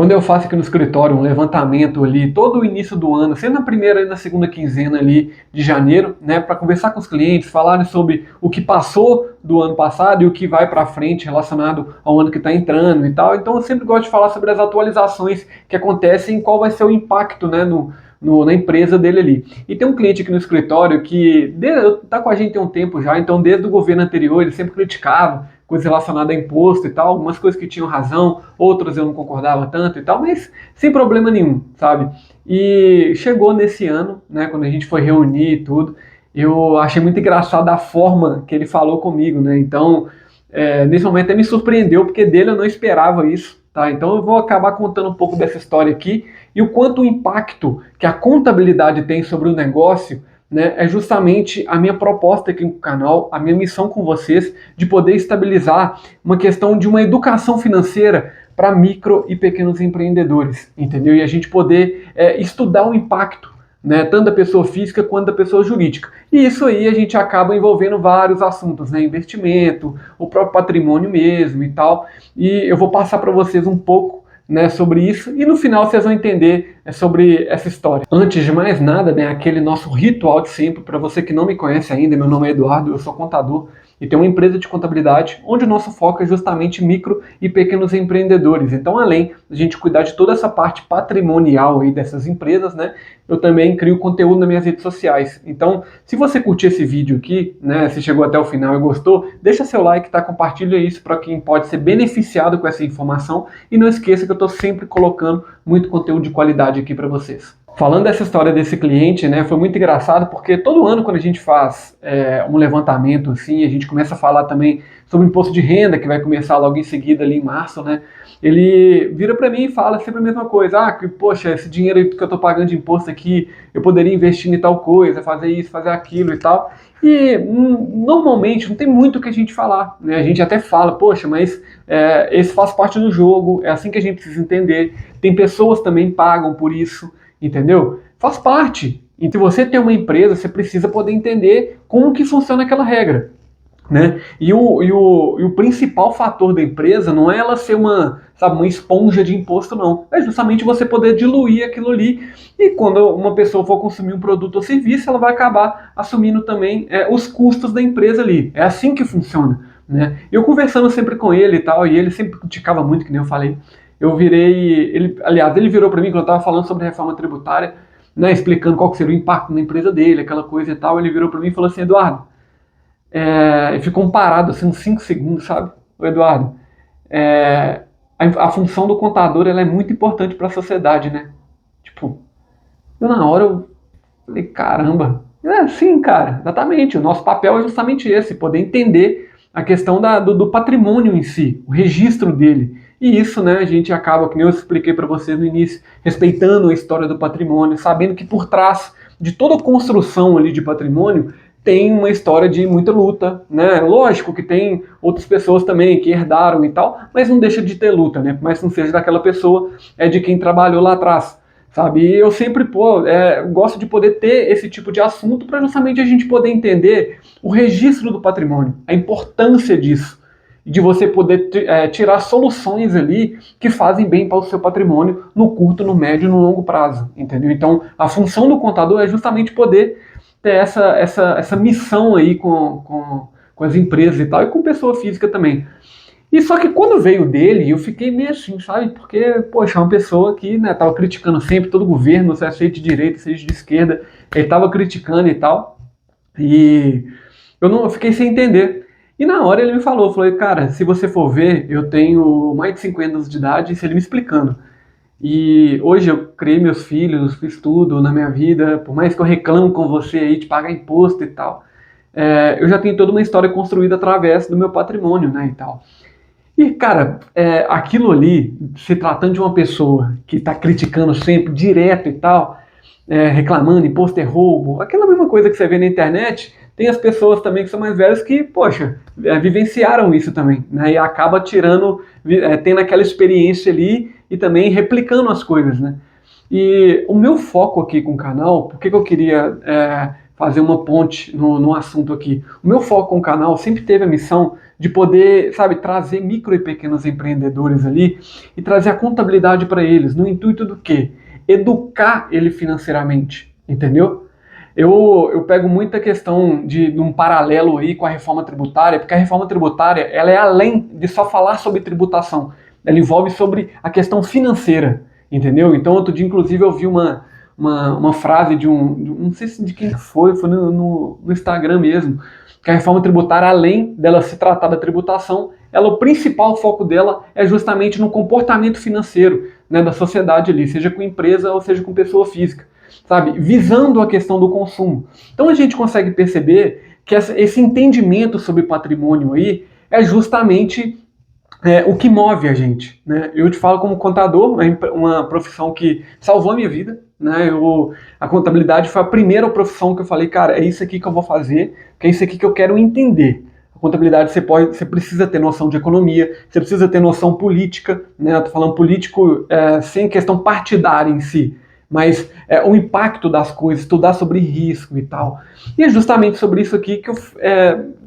Quando eu faço aqui no escritório um levantamento ali, todo o início do ano, sendo na primeira e na segunda quinzena ali de janeiro, né, para conversar com os clientes, falarem sobre o que passou do ano passado e o que vai para frente relacionado ao ano que está entrando e tal. Então eu sempre gosto de falar sobre as atualizações que acontecem e qual vai ser o impacto, né, na empresa dele ali. E tem um cliente aqui no escritório que está com a gente há um tempo já, então desde o governo anterior ele sempre criticava coisas relacionadas a imposto e tal, algumas coisas que tinham razão, outras eu não concordava tanto e tal, mas sem problema nenhum, sabe? E chegou nesse ano, né, quando a gente foi reunir e tudo, eu achei muito engraçado a forma que ele falou comigo, né? Então, nesse momento até me surpreendeu, porque dele eu não esperava isso, tá? Então eu vou acabar contando um pouco dessa história aqui e o quanto o impacto que a contabilidade tem sobre o negócio, né, é justamente a minha proposta aqui no canal, a minha missão com vocês, de poder estabilizar uma questão de uma educação financeira para micro e pequenos empreendedores, entendeu? E a gente poder estudar o impacto, né, tanto da pessoa física quanto da pessoa jurídica. E isso aí a gente acaba envolvendo vários assuntos, né, investimento, o próprio patrimônio mesmo e tal. E eu vou passar para vocês um pouco, né, sobre isso, e no final vocês vão entender sobre essa história. Antes de mais nada, né, aquele nosso ritual de sempre, para você que não me conhece ainda, meu nome é Eduardo, eu sou contador e tenho uma empresa de contabilidade onde o nosso foco é justamente micro e pequenos empreendedores. Então, além da gente cuidar de toda essa parte patrimonial aí dessas empresas, né, eu também crio conteúdo nas minhas redes sociais. Então, se você curtir esse vídeo aqui, né, se chegou até o final e gostou, deixa seu like, tá? Compartilha isso para quem pode ser beneficiado com essa informação e não esqueça que eu estou sempre colocando muito conteúdo de qualidade aqui para vocês. Falando dessa história desse cliente, né, foi muito engraçado porque todo ano quando a gente faz um levantamento assim, a gente começa a falar também sobre o imposto de renda, que vai começar logo em seguida ali em março, né, ele vira para mim e fala sempre a mesma coisa, que poxa, esse dinheiro que eu estou pagando de imposto aqui, eu poderia investir em tal coisa, fazer isso, fazer aquilo e tal. E normalmente não tem muito o que a gente falar, né? A gente até fala, poxa, mas esse faz parte do jogo, é assim que a gente precisa entender. Tem pessoas que também pagam por isso, entendeu? Faz parte. E se você tem uma empresa, você precisa poder entender como que funciona aquela regra, né? E o principal fator da empresa não é ela ser uma esponja de imposto, não. É justamente você poder diluir aquilo ali. E quando uma pessoa for consumir um produto ou serviço, ela vai acabar assumindo também os custos da empresa ali. É assim que funciona, né? Eu conversando sempre com ele e tal, e ele sempre criticava muito, que nem eu falei. Eu virei... ele virou para mim quando eu estava falando sobre reforma tributária, né, explicando qual que seria o impacto na empresa dele, aquela coisa e tal. Ele virou para mim e falou assim, Eduardo, e ficou parado assim uns 5 segundos, sabe? O Eduardo, a função do contador ela é muito importante para a sociedade, né? Tipo, na hora eu falei, caramba, sim, cara, exatamente. O nosso papel é justamente esse, poder entender a questão do patrimônio em si, o registro dele. E isso, né, a gente acaba, que nem eu expliquei para vocês no início, respeitando a história do patrimônio, sabendo que por trás de toda construção ali de patrimônio tem uma história de muita luta, né? Lógico que tem outras pessoas também que herdaram e tal, mas não deixa de ter luta, né? Mas não seja daquela pessoa, de quem trabalhou lá atrás, sabe? E eu sempre, gosto de poder ter esse tipo de assunto para justamente a gente poder entender o registro do patrimônio, a importância disso, de você poder tirar soluções ali que fazem bem para o seu patrimônio no curto, no médio e no longo prazo, entendeu? Então, a função do contador é justamente poder ter essa missão aí com as empresas e tal, e com pessoa física também. E só que quando veio dele, eu fiquei meio assim, sabe? Porque, poxa, é uma pessoa que, né, tava criticando sempre todo o governo, seja de direita, seja de esquerda, ele tava criticando e tal, e eu fiquei sem entender. E na hora ele me falou, cara, se você for ver, eu tenho mais de 50 anos de idade, isso ele me explicando. E hoje eu criei meus filhos, fiz tudo na minha vida, por mais que eu reclamo com você aí de pagar imposto e tal, eu já tenho toda uma história construída através do meu patrimônio, né, e tal. E, cara, aquilo ali, se tratando de uma pessoa que está criticando sempre, direto e tal, reclamando, imposto é roubo, aquela mesma coisa que você vê na internet, tem as pessoas também que são mais velhas que, poxa, vivenciaram isso também, né, e acaba tendo aquela experiência ali e também replicando as coisas, né. E o meu foco aqui com o canal, por que eu queria fazer uma ponte no assunto aqui? O meu foco com o canal sempre teve a missão de poder, sabe, trazer micro e pequenos empreendedores ali e trazer a contabilidade para eles, no intuito do quê? Educar ele financeiramente, entendeu? Eu pego muita questão de um paralelo aí com a reforma tributária, porque a reforma tributária ela é além de só falar sobre tributação, ela envolve sobre a questão financeira, entendeu? Então, outro dia, inclusive, eu vi uma frase não sei se de quem foi no Instagram mesmo, que a reforma tributária, além dela se tratar da tributação, o principal foco dela é justamente no comportamento financeiro, né, da sociedade ali, seja com empresa ou seja com pessoa física, sabe? Visando a questão do consumo. Então a gente consegue perceber que esse entendimento sobre patrimônio aí é justamente o que move a gente, né? Eu te falo como contador, uma profissão que salvou a minha vida, né? A contabilidade foi a primeira profissão que eu falei, cara, é isso aqui que eu vou fazer, que é isso aqui que eu quero entender. A contabilidade você precisa ter noção de economia, você precisa ter noção política, né? Eu tô falando político sem questão partidária em si, mas o impacto das coisas, estudar sobre risco e tal. E é justamente sobre isso aqui que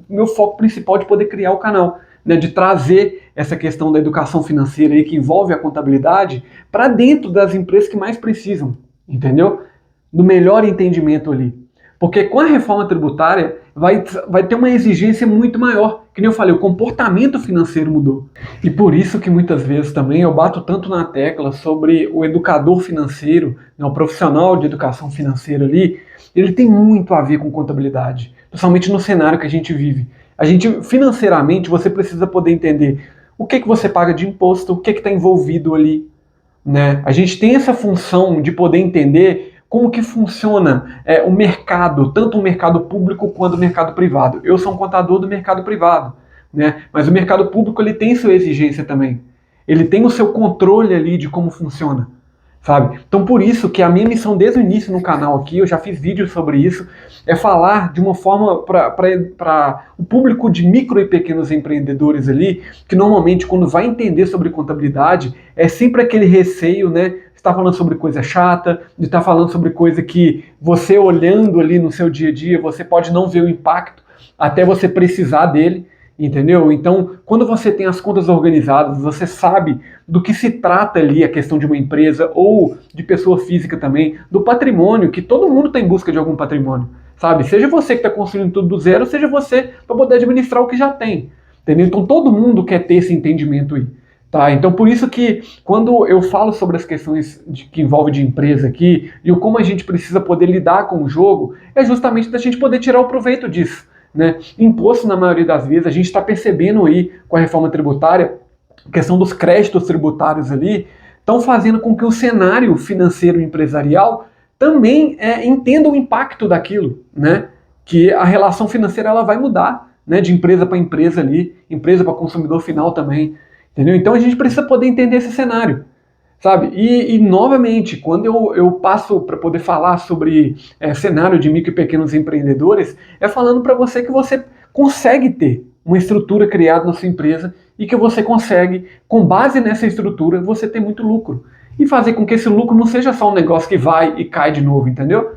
meu foco principal de poder criar o canal, né, de trazer essa questão da educação financeira aí, que envolve a contabilidade para dentro das empresas que mais precisam, entendeu? Do melhor entendimento ali. Porque com a reforma tributária vai ter uma exigência muito maior. Que nem eu falei, o comportamento financeiro mudou. E por isso que muitas vezes também eu bato tanto na tecla sobre o educador financeiro, né, o profissional de educação financeira ali, ele tem muito a ver com contabilidade, principalmente no cenário que a gente vive. Financeiramente, você precisa poder entender o que você paga de imposto, o que está envolvido ali, né? A gente tem essa função de poder entender como que funciona o mercado, tanto o mercado público quanto o mercado privado. Eu sou um contador do mercado privado, né? Mas o mercado público ele tem sua exigência também. Ele tem o seu controle ali de como funciona, sabe? Então por isso que a minha missão desde o início no canal aqui, eu já fiz vídeos sobre isso, é falar de uma forma para o público de micro e pequenos empreendedores ali, que normalmente quando vai entender sobre contabilidade, é sempre aquele receio, né? De estar falando sobre coisa chata, de estar falando sobre coisa que você olhando ali no seu dia a dia, você pode não ver o impacto, até você precisar dele. Entendeu? Então, quando você tem as contas organizadas, você sabe do que se trata ali a questão de uma empresa ou de pessoa física também, do patrimônio, que todo mundo está em busca de algum patrimônio, sabe? Seja você que está construindo tudo do zero, seja você para poder administrar o que já tem, entendeu? Então, todo mundo quer ter esse entendimento aí, tá? Então, por isso que quando eu falo sobre as questões que envolvem de empresa aqui e o como a gente precisa poder lidar com o jogo, é justamente da gente poder tirar o proveito disso. Né? Imposto, na maioria das vezes, a gente está percebendo aí com a reforma tributária, a questão dos créditos tributários ali, estão fazendo com que o cenário financeiro empresarial também entenda o impacto daquilo, né? Que a relação financeira ela vai mudar, né? De empresa para empresa ali, empresa para consumidor final também, entendeu? Então a gente precisa poder entender esse cenário. Sabe? E novamente, quando eu passo para poder falar sobre cenário de micro e pequenos empreendedores, é falando para você que você consegue ter uma estrutura criada na sua empresa e que você consegue, com base nessa estrutura, você ter muito lucro. E fazer com que esse lucro não seja só um negócio que vai e cai de novo, entendeu?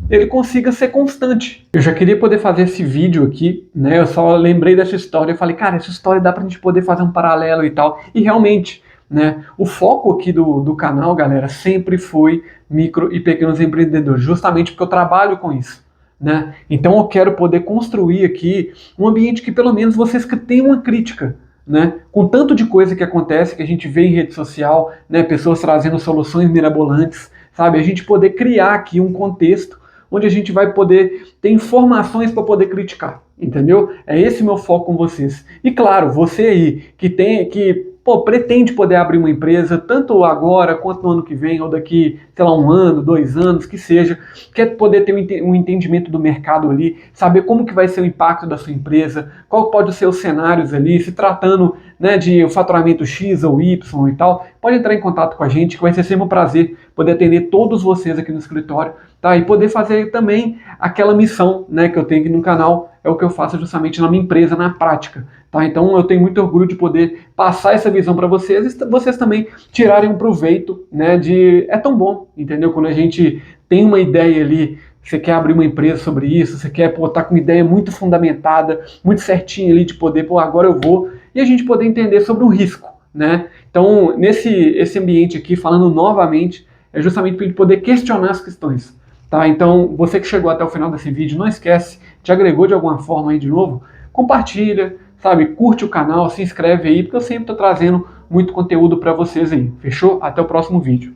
Ele consiga ser constante. Eu já queria poder fazer esse vídeo aqui, né? Eu só lembrei dessa história e falei, cara, essa história dá pra gente poder fazer um paralelo e tal. E realmente, né? O foco aqui do canal, galera, sempre foi micro e pequenos empreendedores, justamente porque eu trabalho com isso, né? Então eu quero poder construir aqui um ambiente que pelo menos vocês tenham uma crítica, né? Com tanto de coisa que acontece, que a gente vê em rede social, né? Pessoas trazendo soluções mirabolantes, sabe? A gente poder criar aqui um contexto onde a gente vai poder ter informações para poder criticar, entendeu? É esse meu foco com vocês. E claro, você aí que pretende poder abrir uma empresa, tanto agora quanto no ano que vem, ou daqui, sei lá, 1 ano, 2 anos, que seja, quer poder ter um entendimento do mercado ali, saber como que vai ser o impacto da sua empresa, qual pode ser os cenários ali, se tratando, né, de faturamento X ou Y e tal, pode entrar em contato com a gente, que vai ser sempre um prazer poder atender todos vocês aqui no escritório, tá? E poder fazer também aquela missão, né, que eu tenho aqui no canal, é o que eu faço justamente na minha empresa, na prática. Tá? Então eu tenho muito orgulho de poder passar essa visão para vocês e vocês também tirarem um proveito, né, é tão bom, entendeu? Quando a gente tem uma ideia ali você quer abrir uma empresa sobre isso, você quer estar com uma ideia muito fundamentada, muito certinha ali de poder, agora eu vou, e a gente poder entender sobre o risco, né? Então, esse ambiente aqui, falando novamente, é justamente para a gente poder questionar as questões, tá? Então, você que chegou até o final desse vídeo, não esquece, te agregou de alguma forma aí de novo, compartilha, sabe? Curte o canal, se inscreve aí, porque eu sempre estou trazendo muito conteúdo para vocês aí, fechou? Até o próximo vídeo.